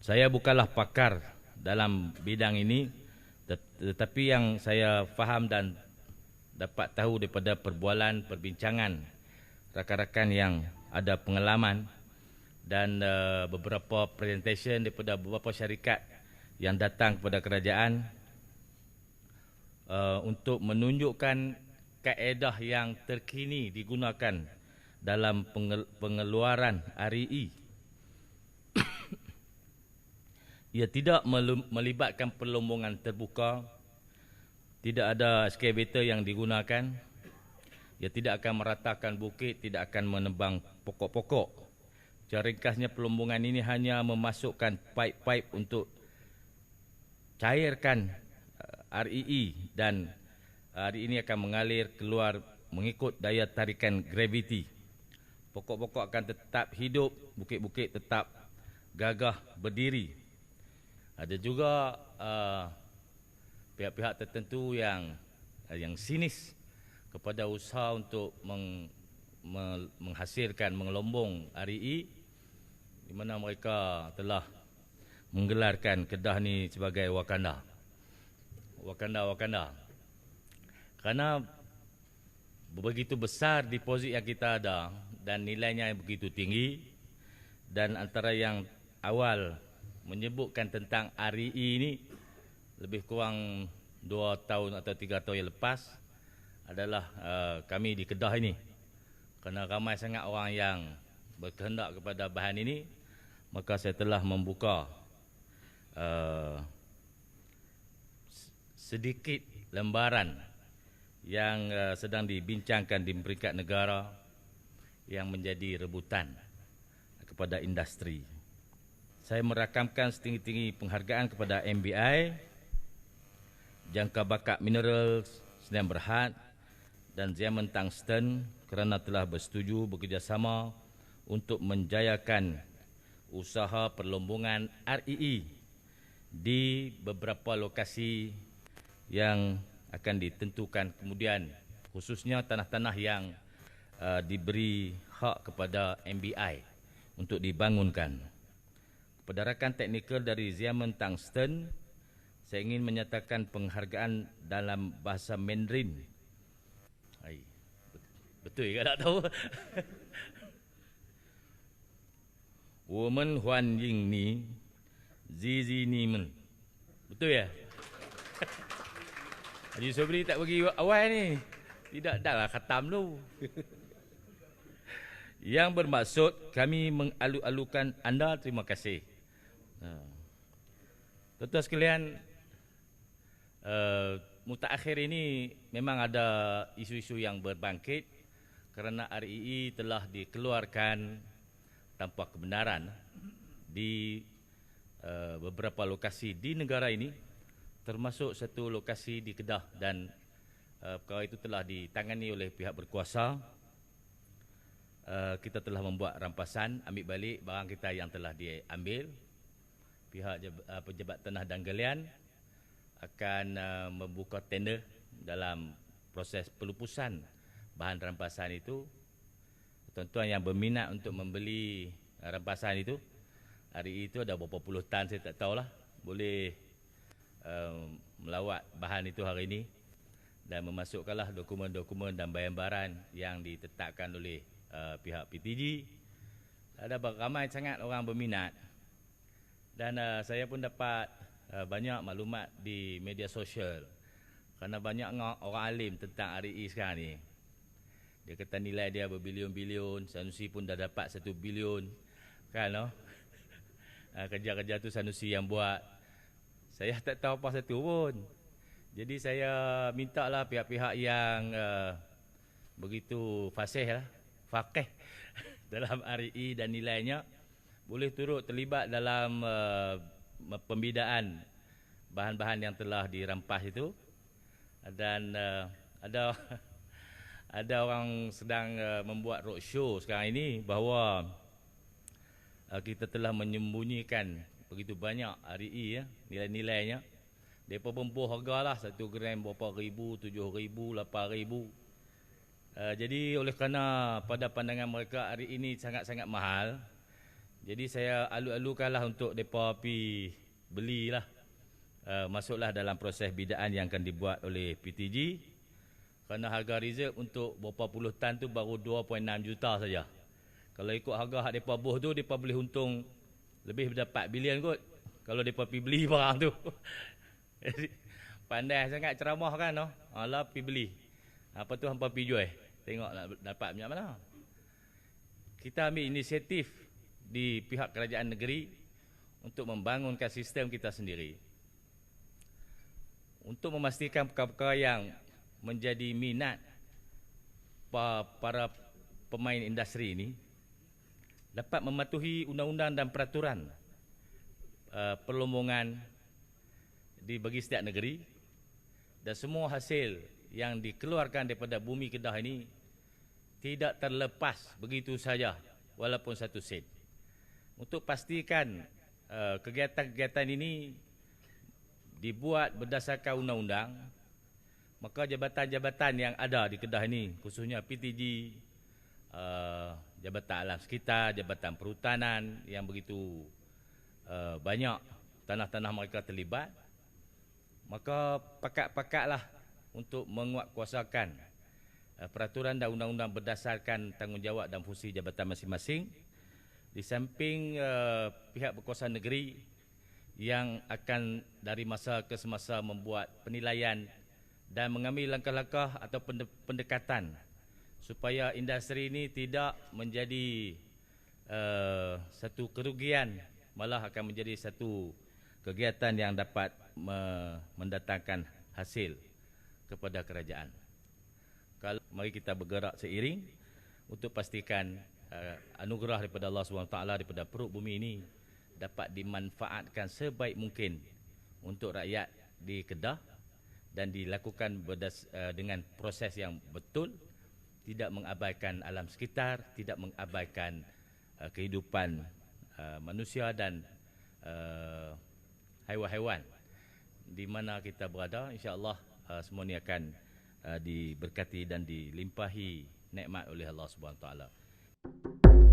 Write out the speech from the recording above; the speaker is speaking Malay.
Saya bukanlah pakar dalam bidang ini, tetapi yang saya faham dan dapat tahu daripada perbualan, perbincangan rakan-rakan yang ada pengalaman dan beberapa presentation daripada beberapa syarikat yang datang kepada kerajaan untuk menunjukkan kaedah yang terkini digunakan dalam pengeluaran REE. Ia tidak melibatkan perlombongan terbuka, tidak ada excavator yang digunakan, ia tidak akan meratakan bukit, tidak akan menebang pokok-pokok. Cara ringkasnya, perlombongan ini hanya memasukkan pipe-pipe untuk cairkan REE dan REE ini akan mengalir keluar mengikut daya tarikan graviti. Pokok-pokok akan tetap hidup, bukit-bukit tetap gagah berdiri. Ada juga pihak-pihak tertentu yang sinis kepada usaha untuk menghasilkan mengelombong REE, di mana mereka telah menggelarkan Kedah ni sebagai Wakanda. Wakanda. Kerana begitu besar deposit yang kita ada dan nilainya yang begitu tinggi, dan antara yang awal menyebutkan tentang REE ini lebih kurang 2 tahun atau 3 tahun yang lepas adalah kami di Kedah ini. Kerana ramai sangat orang yang berkehendak kepada bahan ini, maka saya telah membuka sedikit lembaran yang sedang dibincangkan di peringkat negara yang menjadi rebutan kepada industri. Saya merakamkan setinggi-tinggi penghargaan kepada MBI, Jangka Bakat Mineral Sdn Bhd dan Xiamen Tungsten kerana telah bersetuju bekerjasama untuk menjayakan usaha perlombongan REE di beberapa lokasi yang akan ditentukan kemudian, khususnya tanah-tanah yang diberi hak kepada MBI untuk dibangunkan. Kepada rakan teknikal dari Xiamen Tungsten, saya ingin menyatakan penghargaan dalam bahasa Mandarin. Betul ke tak tahu? Women Huan Ying Ni Zizi Ni Men. Betul ya? Haji Sobri tak bagi awal ni. Tidak, dah lah khatam tu. Yang bermaksud kami mengalu-alukan anda, terima kasih. Tuan-tuan sekalian, mutakhir ini memang ada isu-isu yang berbangkit kerana REE telah dikeluarkan tanpa kebenaran di beberapa lokasi di negara ini, termasuk satu lokasi di Kedah, dan perkara itu telah ditangani oleh pihak berkuasa. Kita telah membuat rampasan, ambil balik barang kita yang telah diambil. Pihak pejabat tanah dan galian akan membuka tender dalam proses pelupusan bahan rampasan itu. Tuan-tuan yang berminat untuk membeli rampasan itu, hari itu ada berapa puluh tan saya tak tahulah, boleh melawat bahan itu hari ini dan memasukkanlah dokumen-dokumen dan bayaran yang ditetapkan oleh pihak PTG. Ada ramai sangat orang berminat. Dan saya pun dapat banyak maklumat di media sosial kerana banyak orang alim tentang REE sekarang ni. Dia kata nilai dia berbilion-bilion, Sanusi pun dah dapat 1 bilion. Kan no? Kerja-kerja tu Sanusi yang buat. Saya tak tahu apa satu pun. Jadi saya mintalah pihak-pihak yang begitu fasih lah, faqih dalam REE dan nilainya, boleh turut terlibat dalam pembidaan bahan-bahan yang telah dirampas itu. Dan ada orang sedang membuat roadshow sekarang ini bahawa kita telah menyembunyikan begitu banyak REE, nilai-nilainya. Mereka pembuh harga lah, 1 gram berapa ribu, 7,000, 8,000. Jadi oleh kerana pada pandangan mereka REE ini sangat-sangat mahal, Jadi saya alu-alukanlah untuk mereka pergi belilah, masuklah dalam proses bidaan yang akan dibuat oleh PTG, kerana harga reserve untuk berapa puluh tan tu baru 2.6 juta saja. Kalau ikut harga hak mereka buh tu, mereka boleh untung lebih daripada 4 bilion kot kalau mereka pergi beli barang tu. Jadi, pandai sangat ceramah kan, no? Alah pergi beli. Apa tu hampa pergi jual. Tengok dapat banyak mana. Kita ambil inisiatif di pihak kerajaan negeri untuk membangunkan sistem kita sendiri. Untuk memastikan perkara-perkara yang menjadi minat para pemain industri ini dapat mematuhi undang-undang dan peraturan perlombongan bagi setiap negeri, dan semua hasil yang dikeluarkan daripada bumi Kedah ini tidak terlepas begitu saja walaupun satu sen. Untuk pastikan kegiatan-kegiatan ini dibuat berdasarkan undang-undang, maka jabatan-jabatan yang ada di Kedah ini, khususnya PTG, Jabatan Alam Sekitar, Jabatan Perhutanan yang begitu banyak tanah-tanah mereka terlibat, maka pakat-pakatlah untuk menguatkuasakan peraturan dan undang-undang berdasarkan tanggungjawab dan fungsi jabatan masing-masing, di samping pihak berkuasa negeri yang akan dari masa ke semasa membuat penilaian dan mengambil langkah-langkah atau pendekatan supaya industri ini tidak menjadi satu kerugian, malah akan menjadi satu kegiatan yang dapat mendatangkan hasil kepada kerajaan. Kalau mari kita bergerak seiring untuk pastikan anugerah daripada Allah SWT daripada perut bumi ini dapat dimanfaatkan sebaik mungkin untuk rakyat di Kedah dan dilakukan dengan proses yang betul, tidak mengabaikan alam sekitar, tidak mengabaikan kehidupan manusia dan haiwan-haiwan di mana kita berada. InsyaAllah semua ini akan diberkati dan dilimpahi nikmat oleh Allah SWT.